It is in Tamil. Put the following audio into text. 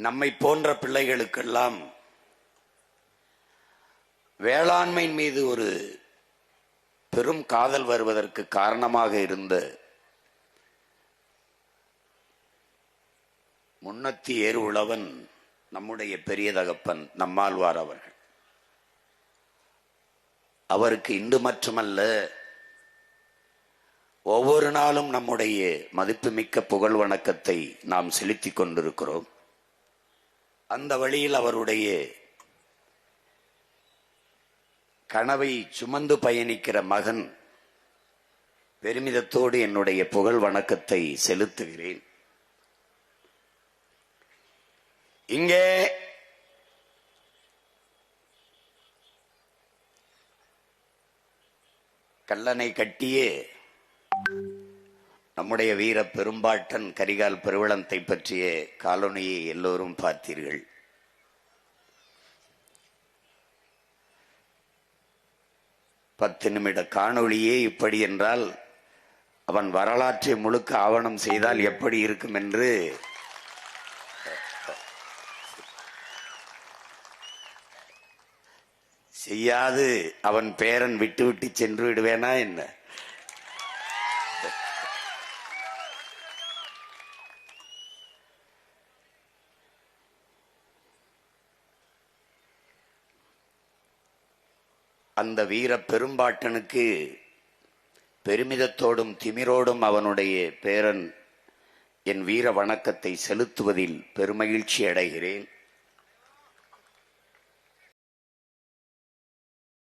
நம்மை போன்ற பிள்ளைகளுக்கெல்லாம் வேளாண்மை மீது ஒரு பெரும் காதல் வருவதற்கு காரணமாக இருந்த முன்னத்தி ஏறு உழவன் நம்முடைய பெரிய தகப்பன் நம்மாழ்வார் அவர்கள். அவருக்கு இன்று மட்டுமல்ல, ஒவ்வொரு நாளும் நம்முடைய மதிப்புமிக்க புகழ் வணக்கத்தை நாம் செலுத்திக் கொண்டிருக்கிறோம். அந்த வழியில் அவருடைய கனவை சுமந்து பயணிக்கிற மகன் பெருமிதத்தோடு என்னுடைய புகழ் வணக்கத்தை செலுத்துகிறேன். இங்கே கல்லணை கட்டியே நம்முடைய வீர பெரும்பாட்டன் கரிகால் பெருவளத்தை பற்றிய காலொனியை எல்லோரும் பார்த்தீர்கள். பத்து நிமிட காணொளியே இப்படி என்றால் அவன் வரலாற்றை முழுக்க ஆவணம் செய்தால் எப்படி இருக்கும் என்று செய்யாது அவன் பேரன் விட்டு விட்டு சென்று விடுவேனா என்ன? அந்த வீர பெரும்பாட்டனுக்கு பெருமிதத்தோடும் திமிரோடும் அவனுடைய பேரன் என் வீர வணக்கத்தை செலுத்துவதில் பெருமகிழ்ச்சி அடைகிறேன்.